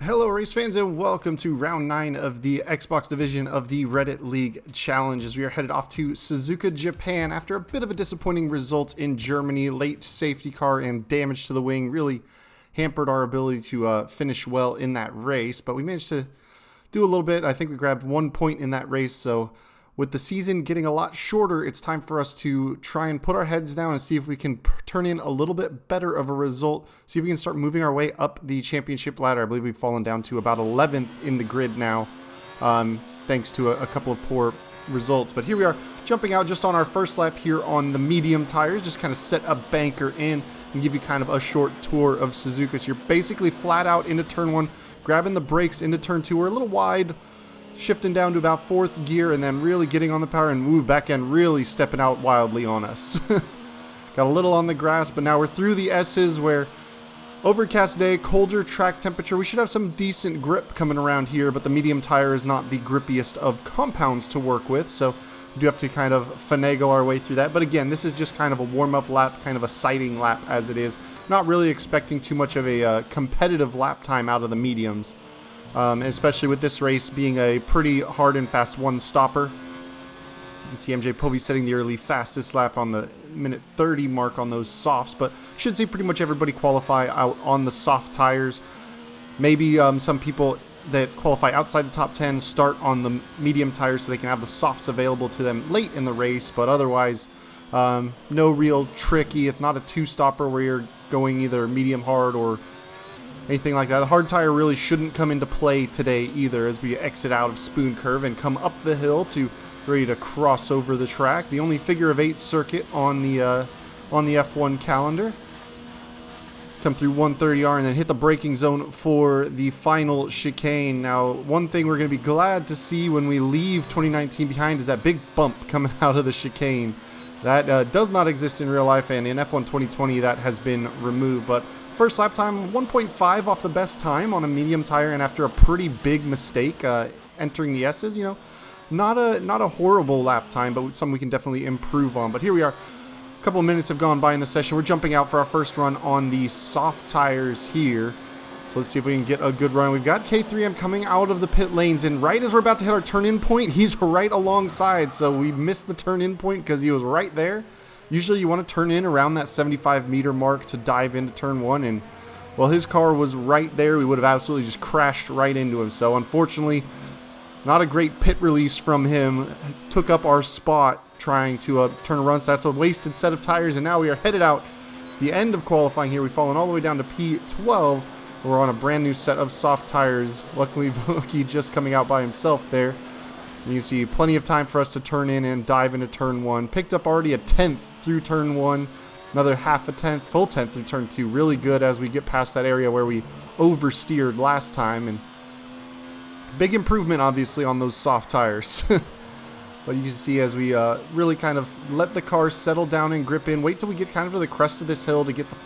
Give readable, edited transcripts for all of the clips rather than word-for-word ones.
Hello race fans and welcome to round 9 of the Xbox division of the Reddit League Challenge as we are headed off to Suzuka, Japan after a bit of a disappointing result in Germany. Late safety car and damage to the wing really hampered our ability to finish well in that race, but we managed to do a little bit. I think we grabbed 1 point in that race, so with the season getting a lot shorter, it's time for us to try and put our heads down and see if we can turn in a little bit better of a result, see if we can start moving our way up the championship ladder. I believe we've fallen down to about 11th in the grid now, thanks to a couple of poor results. But here we are, jumping out just on our first lap here on the medium tires, just kind of set a banker in and give you kind of a short tour of Suzuka. So you're basically flat out into turn 1, grabbing the brakes into turn 2. We're a little wide, shifting down to about 4th gear and then really getting on the power and move back end, really stepping out wildly on us. Got a little on the grass, but now we're through the S's where overcast day, colder track temperature. We should have some decent grip coming around here, but the medium tire is not the grippiest of compounds to work with, so we do have to kind of finagle our way through that. But again, this is just kind of a warm-up lap, kind of a sighting lap as it is. Not really expecting too much of a competitive lap time out of the mediums. Especially with this race being a pretty hard and fast one-stopper. You can see MJ Povey setting the early fastest lap on the minute 30 mark on those softs, but should see pretty much everybody qualify out on the soft tires. Maybe some people that qualify outside the top 10 start on the medium tires so they can have the softs available to them late in the race, but otherwise no real tricky. It's not a two-stopper where you're going either medium hard or anything like that. The hard tire really shouldn't come into play today either as we exit out of Spoon Curve and come up the hill to ready to cross over the track. The only figure of 8 circuit on the F1 calendar. Come through 130R and then hit the braking zone for the final chicane. Now, one thing we're going to be glad to see when we leave 2019 behind is that big bump coming out of the chicane. That does not exist in real life, and in F1 2020 that has been removed, but first lap time, 1.5 off the best time on a medium tire, and after a pretty big mistake entering the S's, not a horrible lap time, but something we can definitely improve on. But here we are. A couple of minutes have gone by in the session. We're jumping out for our first run on the soft tires here. So let's see if we can get a good run. We've got K3M coming out of the pit lanes, and right as we're about to hit our turn-in point, he's right alongside. So we missed the turn-in point because he was right there. Usually you want to turn in around that 75-meter mark to dive into turn 1, and, well, his car was right there. We would have absolutely just crashed right into him. So, unfortunately, not a great pit release from him. Took up our spot trying to turn a run, so that's a wasted set of tires, and now we are headed out the end of qualifying here. We've fallen all the way down to P12. We're on a brand new set of soft tires. Luckily, Voki just coming out by himself there. You can see plenty of time for us to turn in and dive into turn 1. Picked up already a 10th through turn 1, another half a 10th, full 10th through turn 2. Really good as we get past that area where we oversteered last time, and big improvement obviously on those soft tires. But you can see as we really kind of let the car settle down and grip in, wait till we get kind of to the crest of this hill to get the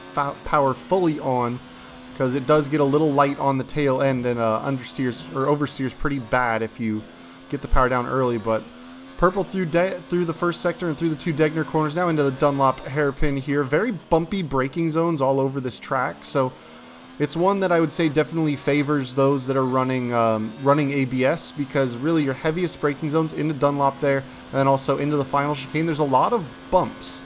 power fully on, because it does get a little light on the tail end and understeers or oversteers pretty bad if you get the power down early. But purple through the first sector and through the 2 Degner corners, now into the Dunlop hairpin here. Very bumpy braking zones all over this track, so it's one that I would say definitely favors those that are running ABS, because really your heaviest braking zones into Dunlop there, and then also into the final chicane. There's a lot of bumps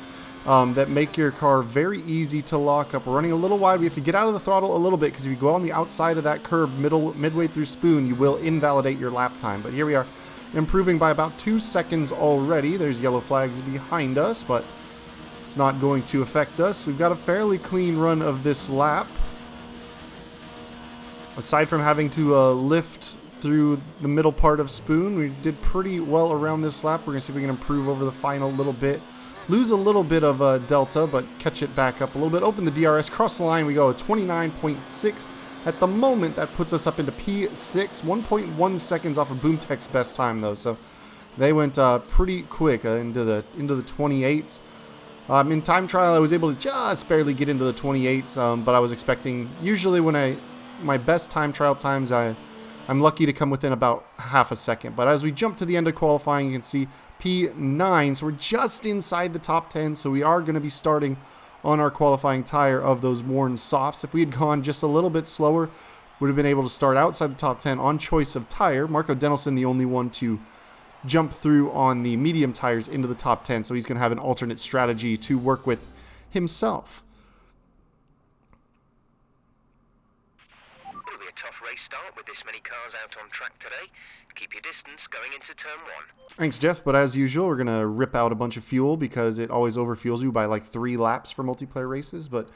that make your car very easy to lock up. We're running a little wide. We have to get out of the throttle a little bit, because if you go on the outside of that curb midway through Spoon, you will invalidate your lap time. But here we are, improving by about 2 seconds already. There's yellow flags behind us, but it's not going to affect us. We've got a fairly clean run of this lap. Aside from having to lift through the middle part of Spoon, we did pretty well around this lap. We're going to see if we can improve over the final little bit. Lose a little bit of delta, but catch it back up a little bit. Open the DRS, cross the line. We go at 29.6. At the moment, that puts us up into P6, 1.1 seconds off of BoomTech's best time, though. So they went pretty quick into the 28s. In time trial, I was able to just barely get into the 28s, but I was expecting, usually when my best time trial times, I'm lucky to come within about half a second. But as we jump to the end of qualifying, you can see P9, so we're just inside the top 10, so we are going to be starting on our qualifying tire of those worn softs. If we had gone just a little bit slower, would have been able to start outside the top 10 on choice of tire. Marco Denelson, the only one to jump through on the medium tires into the top 10, so he's going to have an alternate strategy to work with himself. It'll be a tough race start with this many cars out on track today. Keep your distance going into turn 1. Thanks, Jeff, but as usual, we're going to rip out a bunch of fuel because it always overfuels you by like 3 laps for multiplayer races, but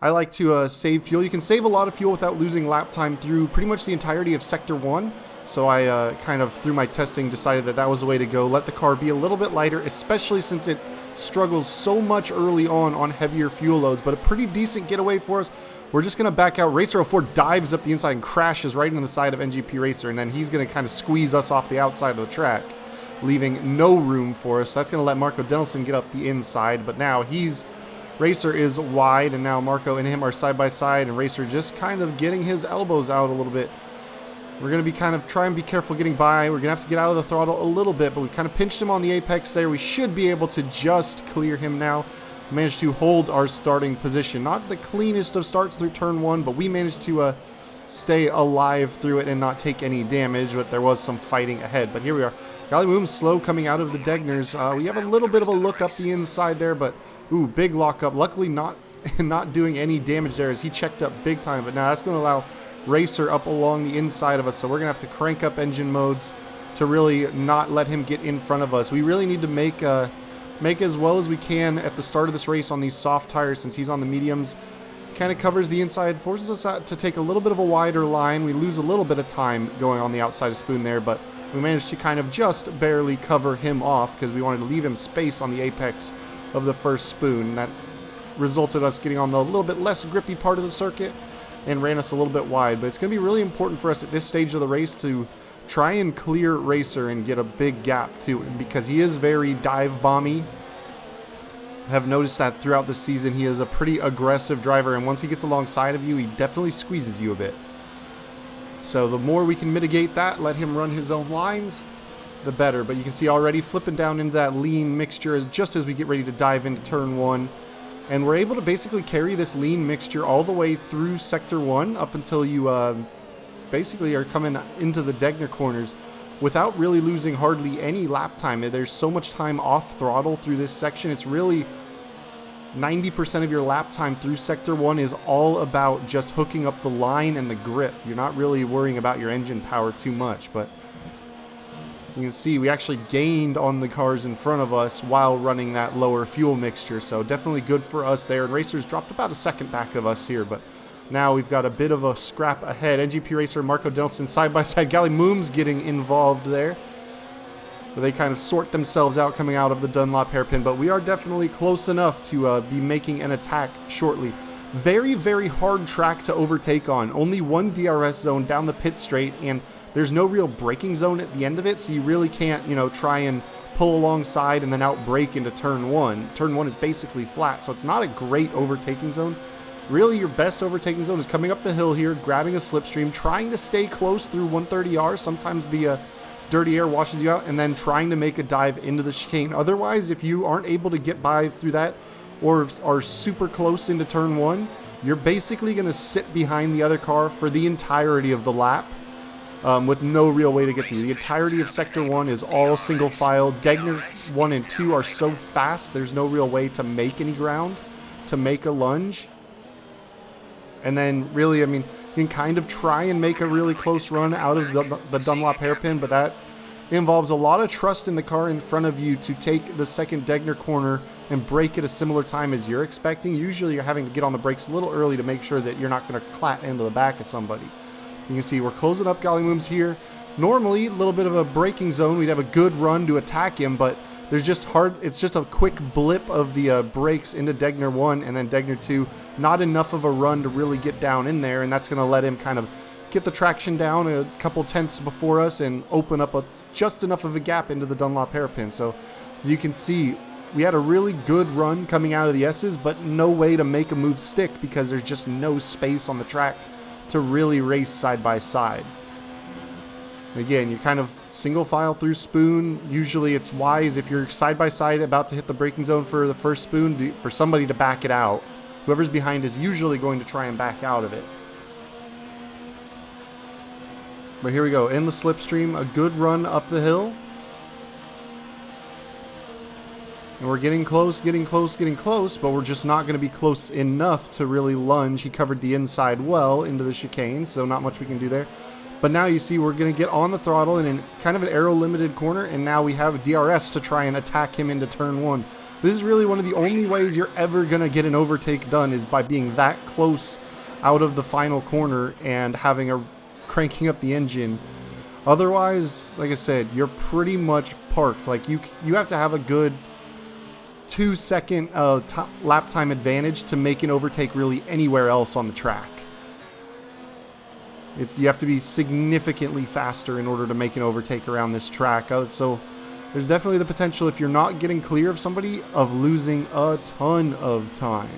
I like to save fuel. You can save a lot of fuel without losing lap time through pretty much the entirety of Sector 1, so I kind of, through my testing, decided that that was the way to go. Let the car be a little bit lighter, especially since it struggles so much early on heavier fuel loads, but a pretty decent getaway for us. We're just going to back out. Racer 04 dives up the inside and crashes right into the side of NGP Racer, and then he's going to kind of squeeze us off the outside of the track, leaving no room for us. So that's going to let Marco Denelson get up the inside, but now Racer is wide, and now Marco and him are side by side, and Racer just kind of getting his elbows out a little bit. We're going to be kind of try and be careful getting by. We're going to have to get out of the throttle a little bit, but we kind of pinched him on the apex there. We should be able to just clear him now. Managed to hold our starting position. Not the cleanest of starts through turn 1, but we managed to stay alive through it and not take any damage, but there was some fighting ahead. But here we are. Gallimum's slow coming out of the Degners. We have a little bit of a look up the inside there, but ooh, big lockup. Luckily not doing any damage there as he checked up big time, but now that's going to allow Racer up along the inside of us, so we're going to have to crank up engine modes to really not let him get in front of us. We really need to make as well as we can at the start of this race on these soft tires since he's on the mediums. Kind of covers the inside, forces us to take a little bit of a wider line. We lose a little bit of time going on the outside of Spoon there, but we managed to kind of just barely cover him off because we wanted to leave him space on the apex of the first Spoon. That resulted us getting on the little bit less grippy part of the circuit and ran us a little bit wide. But it's going to be really important for us at this stage of the race to try and clear Racer and get a big gap to him because he is very dive bomby. I have noticed that throughout the season he is a pretty aggressive driver, and once he gets alongside of you, he definitely squeezes you a bit. So the more we can mitigate that, let him run his own lines, the better. But you can see already flipping down into that lean mixture just as we get ready to dive into turn 1. And we're able to basically carry this lean mixture all the way through Sector 1 up until you basically are coming into the Degner corners without really losing hardly any lap time. There's so much time off throttle through this section. It's really 90% of your lap time through Sector 1 is all about just hooking up the line and the grip. You're not really worrying about your engine power too much, but you can see we actually gained on the cars in front of us while running that lower fuel mixture, so definitely good for us there. And Racers dropped about a second back of us here, but now we've got a bit of a scrap ahead. NGP Racer and Marco Denelson side by side. Gallimum's getting involved there. So they kind of sort themselves out coming out of the Dunlop hairpin, but we are definitely close enough to be making an attack shortly. Very, very hard track to overtake on. Only one DRS zone down the pit straight, and there's no real braking zone at the end of it, so you really can't, try and pull alongside and then out brake into turn 1. Turn 1 is basically flat, so it's not a great overtaking zone. Really, your best overtaking zone is coming up the hill here, grabbing a slipstream, trying to stay close through 130R. Sometimes the dirty air washes you out, and then trying to make a dive into the chicane. Otherwise, if you aren't able to get by through that or are super close into turn 1, you're basically going to sit behind the other car for the entirety of the lap with no real way to get through. The entirety of Sector 1 is all single file. Degner 1 and 2 are so fast, there's no real way to make any ground, to make a lunge. And then really, you can kind of try and make a really close run out of the Dunlop hairpin, but that involves a lot of trust in the car in front of you to take the second Degner corner and brake at a similar time as you're expecting. Usually you're having to get on the brakes a little early to make sure that you're not going to clat into the back of somebody. You can see we're closing up Gallimum's here. Normally, a little bit of a braking zone, we'd have a good run to attack him, but there's just it's just a quick blip of the brakes into Degner 1 and then Degner 2. Not enough of a run to really get down in there, and that's going to let him kind of get the traction down a couple tenths before us and open up just enough of a gap into the Dunlop hairpin. So as you can see, we had a really good run coming out of the S's, but no way to make a move stick because there's just no space on the track to really race side by side. Again, you're kind of single file through Spoon. Usually it's wise if you're side by side about to hit the braking zone for the first Spoon for somebody to back it out. Whoever's behind is usually going to try and back out of it. But here we go, in the slipstream, a good run up the hill. And we're getting close, but we're just not going to be close enough to really lunge. He covered the inside well into the chicane, so not much we can do there. But now you see we're going to get on the throttle in kind of an aero-limited corner, and now we have DRS to try and attack him into turn 1. This is really one of the only ways you're ever going to get an overtake done, is by being that close out of the final corner and cranking up the engine. Otherwise, like I said, you're pretty much parked. Like you have to have a good 2-second lap time advantage to make an overtake really anywhere else on the track. You have to be significantly faster in order to make an overtake around this track. So there's definitely the potential, if you're not getting clear of somebody, of losing a ton of time.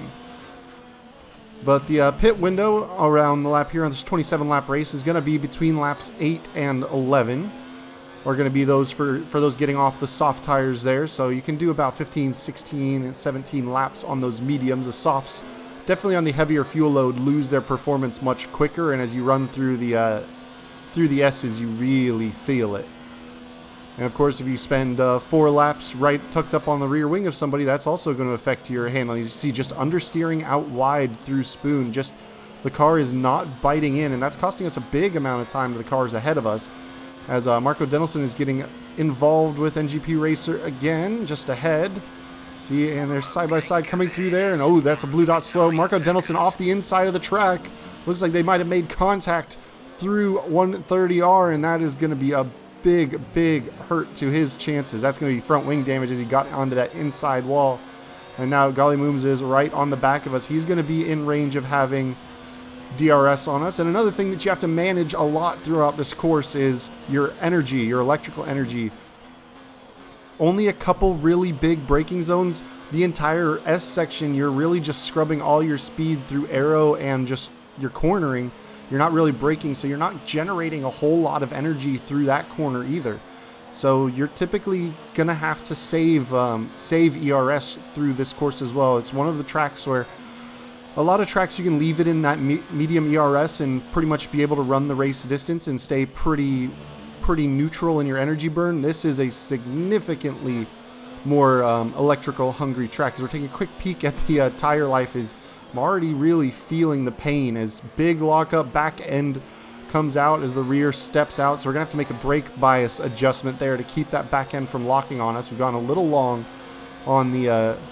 But the pit window around the lap here on this 27 lap race is going to be between laps 8 and 11. Are going to be those for those getting off the soft tires there. So you can do about 15, 16, and 17 laps on those mediums. The softs, definitely on the heavier fuel load, lose their performance much quicker, and as you run through the S's, you really feel it. And of course, if you spend 4 laps right tucked up on the rear wing of somebody, that's also going to affect your handling. You see just understeering out wide through Spoon. Just the car is not biting in, and that's costing us a big amount of time to the cars ahead of us. As Marco Denelson is getting involved with NGP Racer again, just ahead. See, and they're side-by-side coming through there, and oh, that's a blue dot slow. Marco Denelson off the inside of the track. Looks like they might have made contact through 130R, and that is going to be a big hurt to his chances. That's going to be front wing damage as he got onto that inside wall. And now Golly Mooms is right on the back of us. He's going to be in range of having DRS on us. And another thing that you have to manage a lot throughout this course is your energy, your electrical energy. Only a couple really big braking zones. The entire S section, you're really just scrubbing all your speed through aero and just your cornering. You're not really braking, so you're not generating a whole lot of energy through that corner either. So you're typically going to have to save ERS through this course as well. It's one of the tracks where a lot of tracks you can leave it in that medium ERS and pretty much be able to run the race distance and stay pretty neutral in your energy burn. This is a significantly more electrical hungry track. As we're taking a quick peek at the tire life, I'm already really feeling the pain as big lockup back end comes out as the rear steps out. So we're going to have to make a brake bias adjustment there to keep that back end from locking on us. We've gone a little long on the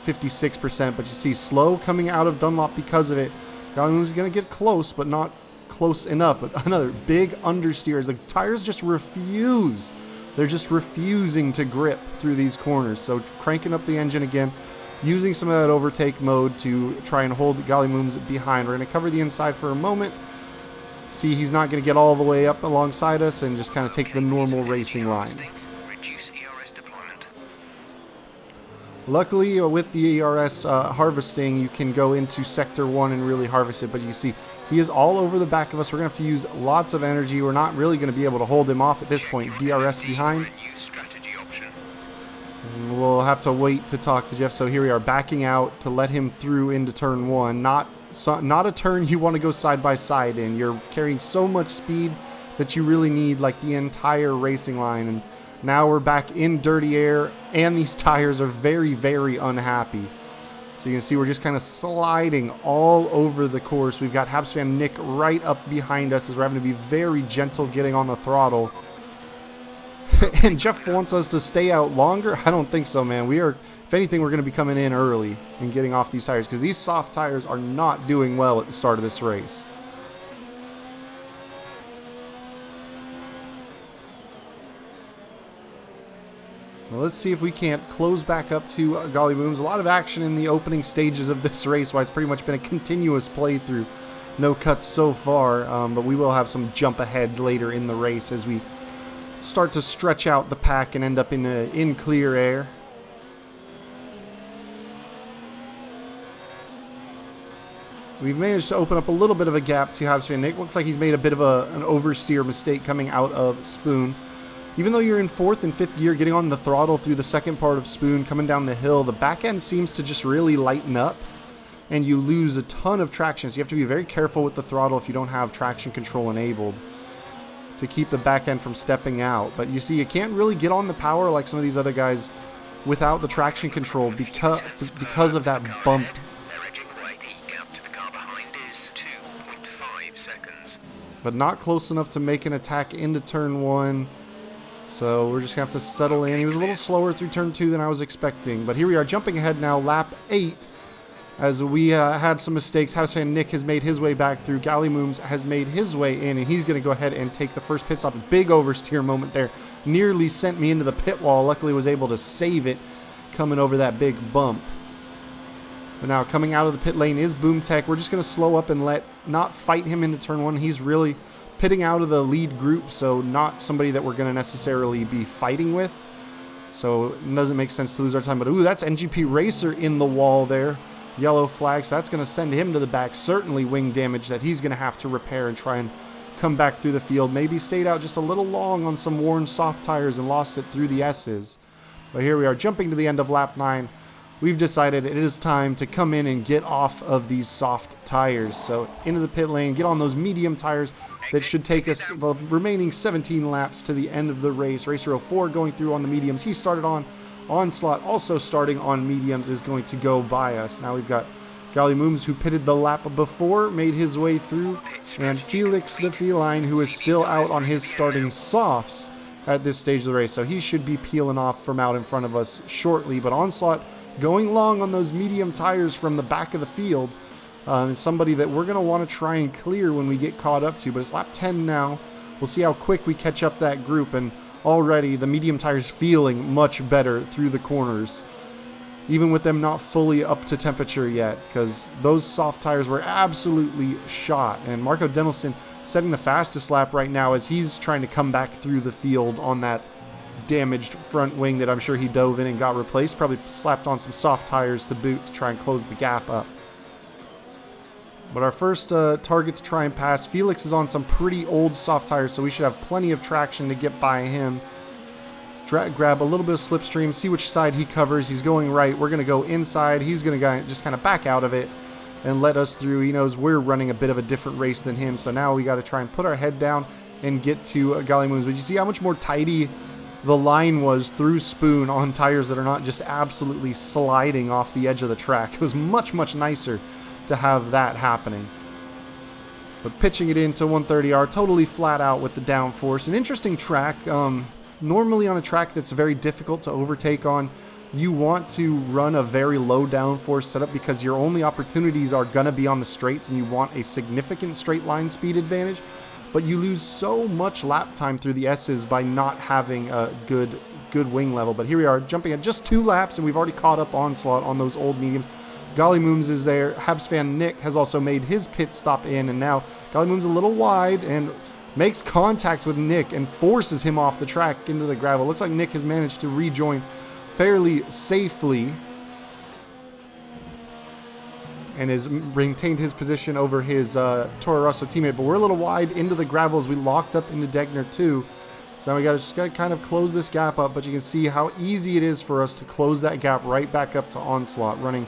56%, but you see slow coming out of Dunlop because of it. Gallagher's going to get close, but not close enough. But another big understeer as the tires just refuse. They're just refusing to grip through these corners. So cranking up the engine again, using some of that overtake mode to try and hold Golly Mooms behind. We're going to cover the inside for a moment. See, he's not going to get all the way up alongside us and just kind of take the normal racing line. Luckily, with the ERS harvesting, you can go into Sector 1 and really harvest it. But you see, he is all over the back of us. We're going to have to use lots of energy. We're not really going to be able to hold him off at this point. DRS behind. We'll have to wait to talk to Jeff. So here we are, backing out to let him through into Turn 1. Not a turn you want to go side by side in. You're carrying so much speed that you really need like the entire racing line. And now we're back in dirty air, and these tires are very, very unhappy. So you can see we're just kind of sliding all over the course. We've got Habs fan Nick right up behind us as we're having to be very gentle getting on the throttle. And Jeff wants us to stay out longer? I don't think so, man. If anything, we're going to be coming in early and getting off these tires because these soft tires are not doing well at the start of this race. Well, let's see if we can't close back up to Golly Mooms. A lot of action in the opening stages of this race, why it's pretty much been a continuous playthrough. No cuts so far, but we will have some jump aheads later in the race as we start to stretch out the pack and end up in clear air. We've managed to open up a little bit of a gap to Habs fan Nick. Looks like he's made a bit of an oversteer mistake coming out of Spoon. Even though you're in 4th and 5th gear, getting on the throttle through the second part of Spoon, coming down the hill, the back end seems to just really lighten up, and you lose a ton of traction. So you have to be very careful with the throttle if you don't have traction control enabled to keep the back end from stepping out. But you see, you can't really get on the power like some of these other guys without the traction control because of that bump. They're edging away. The gap to the car behind is 2.5 seconds. But not close enough to make an attack into turn 1. So we're just going to have to settle in. He was a little slower through turn 2 than I was expecting. But here we are jumping ahead now, lap 8. As we had some mistakes. Housefan Nick has made his way back through. Gallymooms has made his way in, and he's going to go ahead and take the first pit stop. Big oversteer moment there. Nearly sent me into the pit wall. Luckily was able to save it coming over that big bump. But now coming out of the pit lane is Boom Tech. We're just going to slow up and not fight him into turn 1. He's really pitting out of the lead group, so not somebody that we're going to necessarily be fighting with. So it doesn't make sense to lose our time. But ooh, that's NGP Racer in the wall there. Yellow flag, so that's going to send him to the back. Certainly wing damage that he's going to have to repair and try and come back through the field. Maybe stayed out just a little long on some worn soft tires and lost it through the S's. But here we are jumping to the end of lap 9. We've decided it is time to come in and get off of these soft tires. So into the pit lane, get on those medium tires that should take us the remaining 17 laps to the end of the race. Racer 04 going through on the mediums. He started on. Onslaught also starting on mediums is going to go by us. Now we've got Gallymooms, who pitted the lap before, made his way through, and Felix the Feline, who is still out on his starting softs at this stage of the race. So he should be peeling off from out in front of us shortly. But Onslaught going long on those medium tires from the back of the field is somebody that we're going to want to try and clear when we get caught up to. But it's lap 10 now. We'll see how quick we catch up that group, and already the medium tires feeling much better through the corners, even with them not fully up to temperature yet, because those soft tires were absolutely shot. And Marco Denelson setting the fastest lap right now as he's trying to come back through the field on that damaged front wing that I'm sure he dove in and got replaced. Probably slapped on some soft tires to boot to try and close the gap up. But our first target to try and pass, Felix is on some pretty old soft tires, so we should have plenty of traction to get by him. Grab a little bit of slipstream, see which side he covers. He's going right. We're going to go inside. He's going to just kind of back out of it and let us through. He knows we're running a bit of a different race than him, so now we got to try and put our head down and get to Gallymooms. But you see how much more tidy the line was through Spoon on tires that are not just absolutely sliding off the edge of the track. It was much, much nicer to have that happening. But pitching it into 130R, totally flat out with the downforce. An interesting track. Normally on a track that's very difficult to overtake on, you want to run a very low downforce setup because your only opportunities are going to be on the straights, and you want a significant straight line speed advantage. But you lose so much lap time through the S's by not having a good wing level. But here we are jumping at just 2 laps, and we've already caught up Onslaught on those old mediums. Gallymooms is there. Habs fan Nick has also made his pit stop in, and now Gallymooms a little wide and makes contact with Nick and forces him off the track into the gravel. Looks like Nick has managed to rejoin fairly safely and has maintained his position over his Toro Rosso teammate. But we're a little wide into the gravel as we locked up into Degner too. So we just got to kind of close this gap up, but you can see how easy it is for us to close that gap right back up to Onslaught, running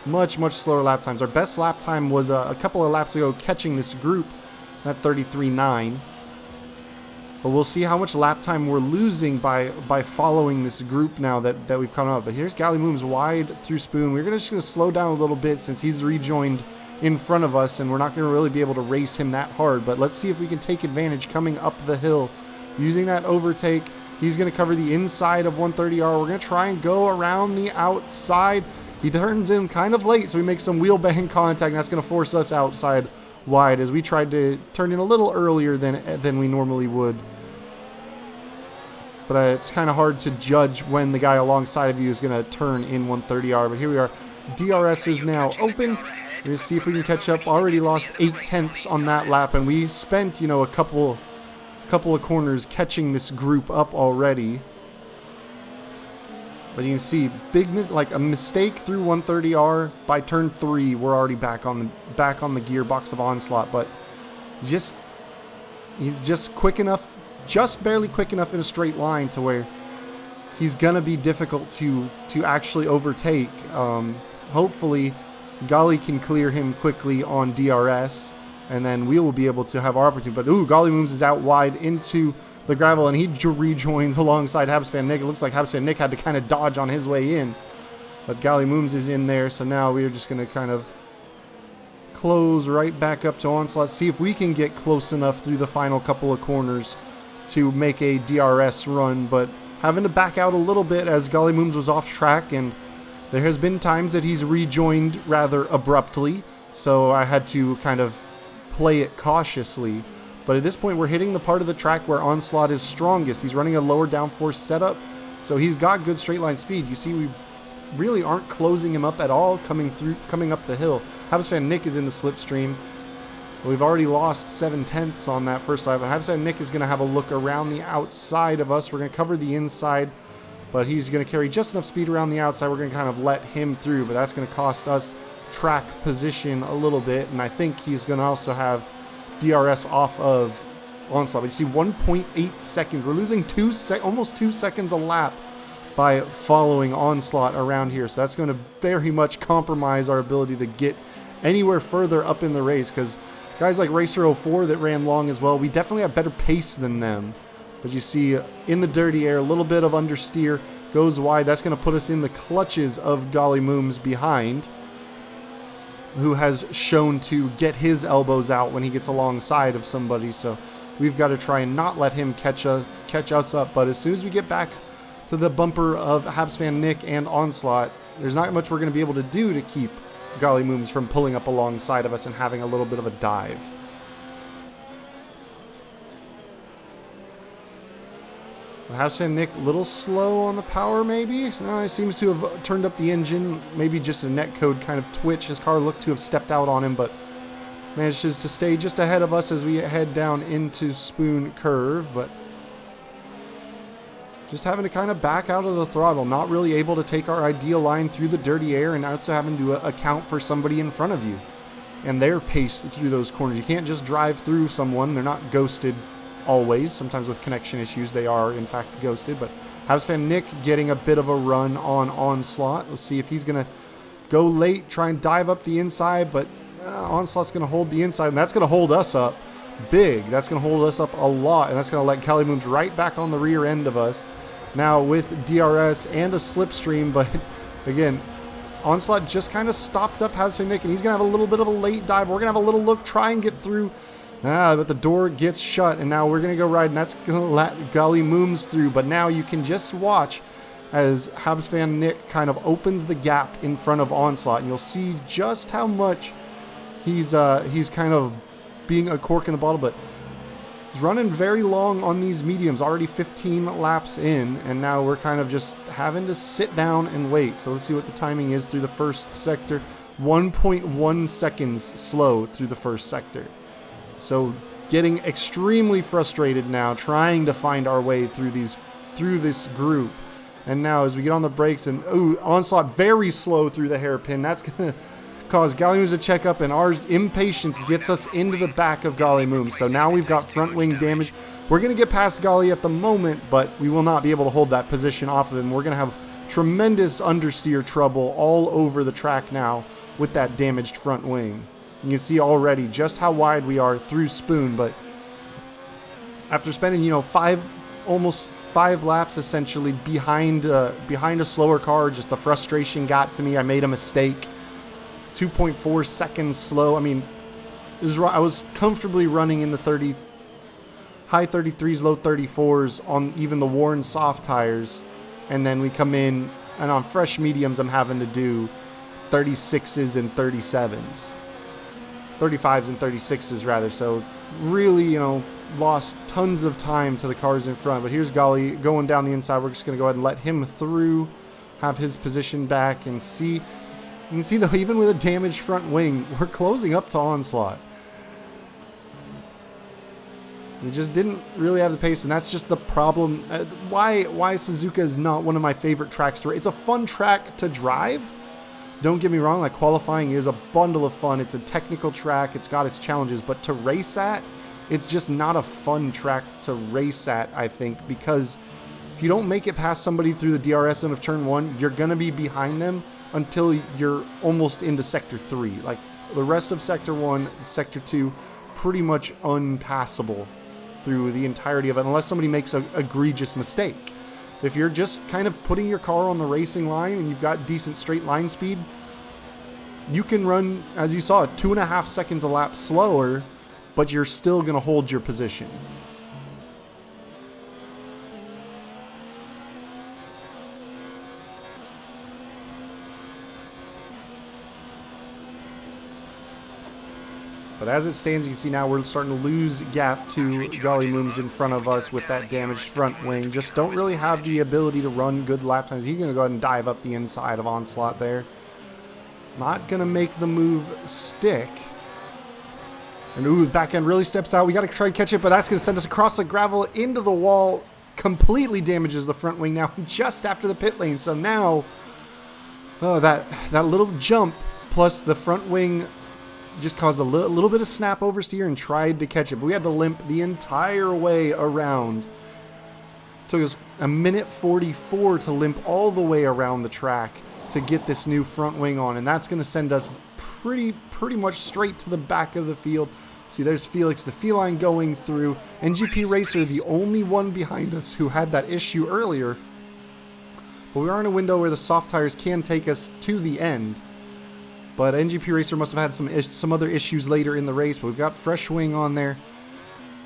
much, much slower lap times. Our best lap time was a couple of laps ago catching this group at 33.9. But we'll see how much lap time we're losing by following this group now that we've come up. But here's Gallymooms wide through Spoon. We're just going to slow down a little bit since he's rejoined in front of us, and we're not going to really be able to race him that hard. But let's see if we can take advantage coming up the hill. Using that overtake, he's going to cover the inside of 130R. We're going to try and go around the outside. He turns in kind of late, so we make some wheel bang contact, and that's going to force us outside wide as we tried to turn in a little earlier than we normally would. But it's kind of hard to judge when the guy alongside of you is going to turn in 130R. But here we are. DRS is now open. We're going to see if we can catch up. Already lost 8 tenths on that lap, and we spent, a couple of corners catching this group up already. But you can see like a mistake through 130R. By turn 3, we're already back on the gearbox of Onslaught. But he's just quick enough, just barely quick enough in a straight line to where he's gonna be difficult to actually overtake. Hopefully, Gali can clear him quickly on DRS. and then we will be able to have our opportunity. But ooh, Golly Mooms is out wide into the gravel, and he rejoins alongside Habs Fan Nick. It looks like Habs Fan Nick had to kind of dodge on his way in, but Golly Mooms is in there, so now we are just going to kind of close right back up to Onslaught, see if we can get close enough through the final couple of corners to make a DRS run, but having to back out a little bit as Golly Mooms was off track, and there has been times that he's rejoined rather abruptly, so I had to kind of play it cautiously. But at this point, we're hitting the part of the track where Onslaught is strongest. He's running a lower downforce setup, so he's got good straight line speed. You see, we really aren't closing him up at all coming up the hill. Habs Fan Nick is in the slipstream. We've already lost 7/10 on that first side, but Habs Fan Nick is going to have a look around the outside of us. We're going to cover the inside, but he's going to carry just enough speed around the outside. We're going to kind of let him through, but that's going to cost us track position a little bit, and I think he's going to also have DRS off of Onslaught. But you see 1.8 seconds. We're losing almost 2 seconds a lap by following Onslaught around here, so that's going to very much compromise our ability to get anywhere further up in the race, because guys like Racer04 that ran long as well, we definitely have better pace than them. But you see in the dirty air, a little bit of understeer, goes wide. That's going to put us in the clutches of Golly Mooms behind, who has shown to get his elbows out when he gets alongside of somebody. So we've got to try and not let him catch us up. But as soon as we get back to the bumper of Habs Fan Nick and Onslaught, there's not much we're going to be able to do to keep Golly Mooms from pulling up alongside of us and having a little bit of a dive. Habs Fan Nick a little slow on the power, maybe? No, he seems to have turned up the engine. Maybe just a netcode kind of twitch. His car looked to have stepped out on him, but manages to stay just ahead of us as we head down into Spoon Curve. But just having to kind of back out of the throttle, not really able to take our ideal line through the dirty air, and also having to account for somebody in front of you and their pace through those corners. You can't just drive through someone. They're not ghosted always. Sometimes with connection issues, they are in fact ghosted. But Habs Fan Nick getting a bit of a run on Onslaught. Let's see if he's going to go late, try and dive up the inside, but Onslaught's going to hold the inside, and that's going to hold us up big. That's going to hold us up a lot, and that's going to let Golly Mooms right back on the rear end of us. Now with DRS and a slipstream, but again, Onslaught just kind of stopped up Habs Fan Nick, and he's going to have a little bit of a late dive. We're going to have a little look, try and get through. But the door gets shut, and now we're going to go right, and that's going to let Golly Mooms through. But now you can just watch as Habs Fan Nick kind of opens the gap in front of Onslaught, and you'll see just how much he's kind of being a cork in the bottle, but he's running very long on these mediums, already 15 laps in, and now we're kind of just having to sit down and wait. So let's see what the timing is through the first sector. 1.1 seconds slow through the first sector. So getting extremely frustrated now, trying to find our way through this group. And now as we get on the brakes, and Onslaught very slow through the hairpin, that's going to cause Golly Mooms to check up, and our impatience gets us into the back of Golly Mooms. So now we've got front wing damage. We're going to get past Golly at the moment, but we will not be able to hold that position off of him. We're going to have tremendous understeer trouble all over the track now with that damaged front wing. You can see already just how wide we are through Spoon, but after spending, almost 5 laps essentially behind a slower car, just the frustration got to me. I made a mistake. 2.4 seconds slow. I mean, I was comfortably running in the high 33s, low 34s on even the worn soft tires, and then we come in, and on fresh mediums, I'm having to do 36s and 37s. 35s and 36s rather, so really, lost tons of time to the cars in front. But here's Golly going down the inside. We're just going to go ahead and let him through, have his position back, and see. You can see, though, even with a damaged front wing, we're closing up to Onslaught. We just didn't really have the pace, and that's just the problem. Why Suzuka is not one of my favorite tracks to race. It's a fun track to drive. Don't get me wrong, like, qualifying is a bundle of fun. It's a technical track. It's got its challenges. But to race at, it's just not a fun track to race at, I think, because if you don't make it past somebody through the DRS zone of turn 1, you're going to be behind them until you're almost into Sector 3. Like, the rest of Sector 1, Sector 2, pretty much unpassable through the entirety of it unless somebody makes an egregious mistake. If you're just kind of putting your car on the racing line and you've got decent straight line speed, you can run, as you saw, 2.5 seconds a lap slower, but you're still going to hold your position. But as it stands, you can see now we're starting to lose gap to Golly Mooms in front of us with that damaged front wing. Just don't really have the ability to run good lap times. He's going to go ahead and dive up the inside of Onslaught there. Not going to make the move stick. And ooh, the back end really steps out. We got to try to catch it, but that's going to send us across the gravel into the wall. Completely damages the front wing now just after the pit lane. So now, oh, that little jump plus the front wing just caused a little bit of snap oversteer and tried to catch it, but we had to limp the entire way around. Took us a minute 44 to limp all the way around the track to get this new front wing on, and that's going to send us pretty much straight to the back of the field. See, there's Felix the Feline going through. NGP Racer, the only one behind us who had that issue earlier, but we are in a window where the soft tires can take us to the end. But NGP Racer must have had some other issues later in the race. But we've got fresh wing on there.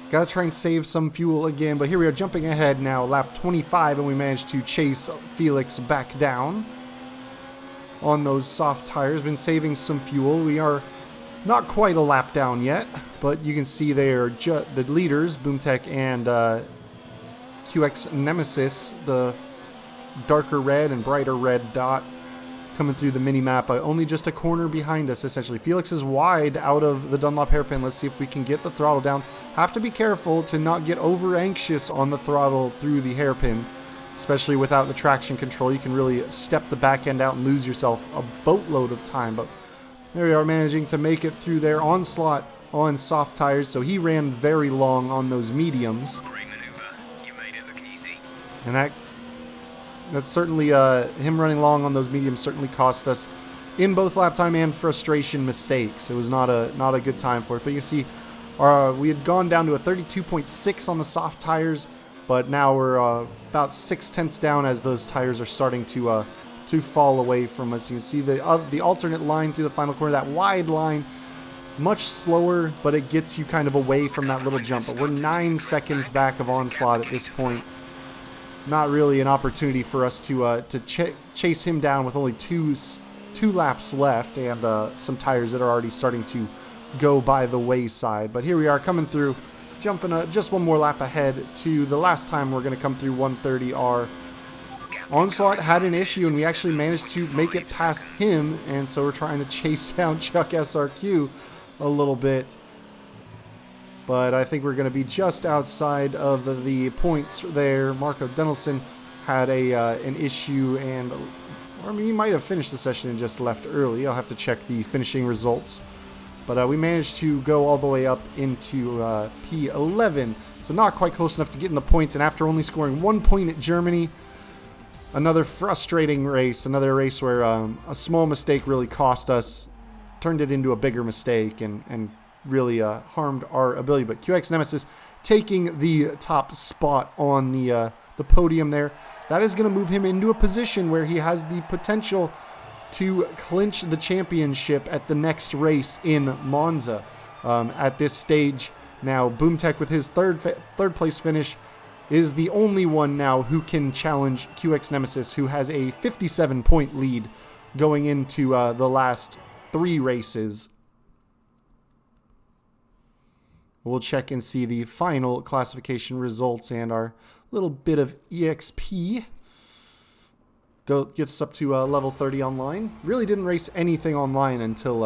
Got to try and save some fuel again. But here we are jumping ahead now, lap 25, and we managed to chase Felix back down on those soft tires. Been saving some fuel. We are not quite a lap down yet, but you can see there the leaders, Boomtech and QX Nemesis, the darker red and brighter red dot, coming through the mini-map, only just a corner behind us, essentially. Felix is wide out of the Dunlop hairpin. Let's see if we can get the throttle down. Have to be careful to not get over-anxious on the throttle through the hairpin, especially without the traction control. You can really step the back end out and lose yourself a boatload of time, but there we are, managing to make it through there. Onslaught on soft tires, so he ran very long on those mediums. Great maneuver. You made it look easy. And that's certainly, him running long on those mediums certainly cost us in both lap time and frustration mistakes. It was not a good time for it. But you can see we had gone down to a 32.6 on the soft tires, but now we're about 0.6 down as those tires are starting to fall away from us. You can see the alternate line through the final corner, that wide line, much slower, but it gets you kind of away from that little jump. But we're 9 seconds back of Onslaught at this point. Not really an opportunity for us to chase him down with only two laps left and some tires that are already starting to go by the wayside. But here we are coming through, jumping just one more lap ahead to the last time we're going to come through 130R. Onslaught had an issue and we actually managed to make it past him, and so we're trying to chase down Chuck SRQ a little bit. But I think we're going to be just outside of the points there. Marco Denelson had an issue, or he might have finished the session and just left early. I'll have to check the finishing results. But we managed to go all the way up into P11. So not quite close enough to get in the points. And after only scoring 1 point at Germany, another frustrating race. Another race where a small mistake really cost us, turned it into a bigger mistake, and really harmed our ability. But QX Nemesis taking the top spot on the podium there. That is going to move him into a position where he has the potential to clinch the championship at the next race in Monza. At this stage now, Boomtech with his third place finish is the only one now who can challenge QX Nemesis, who has a 57-point lead going into the last 3 races. We'll check and see the final classification results and our little bit of EXP. Gets us up to level 30 online. Really didn't race anything online until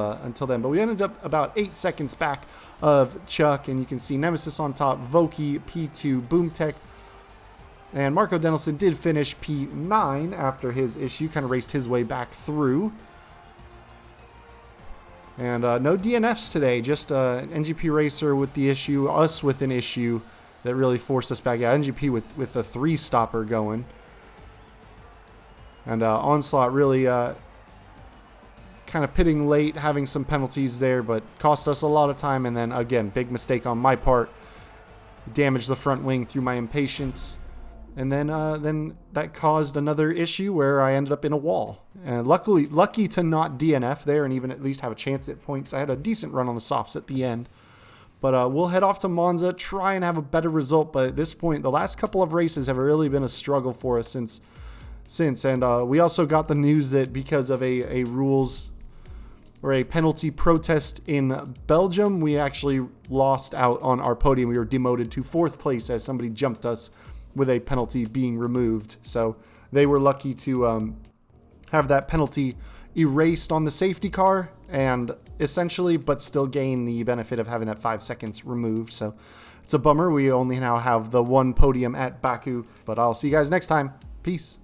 then, but we ended up about 8 seconds back of Chuck, and you can see Nemesis on top, Voki P2, Boomtech, and Marco Denelson did finish P9 after his issue, kind of raced his way back through. And no DNFs today, just NGP Racer with the issue, us with an issue that really forced us back. Yeah, NGP with a 3-stopper going. And Onslaught really kind of pitting late, having some penalties there, but cost us a lot of time. And then again, big mistake on my part, damaged the front wing through my impatience. And then that caused another issue where I ended up in a wall. And lucky to not DNF there and even at least have a chance at points. I had a decent run on the softs at the end. But we'll head off to Monza, try and have a better result. But at this point, the last couple of races have really been a struggle for us since. And we also got the news that because of a rules or a penalty protest in Belgium, we actually lost out on our podium. We were demoted to 4th place as somebody jumped us with a penalty being removed. So they were lucky to have that penalty erased on the safety car and essentially, but still gain the benefit of having that 5 seconds removed. So it's a bummer. We only now have the one podium at Baku, but I'll see you guys next time. Peace.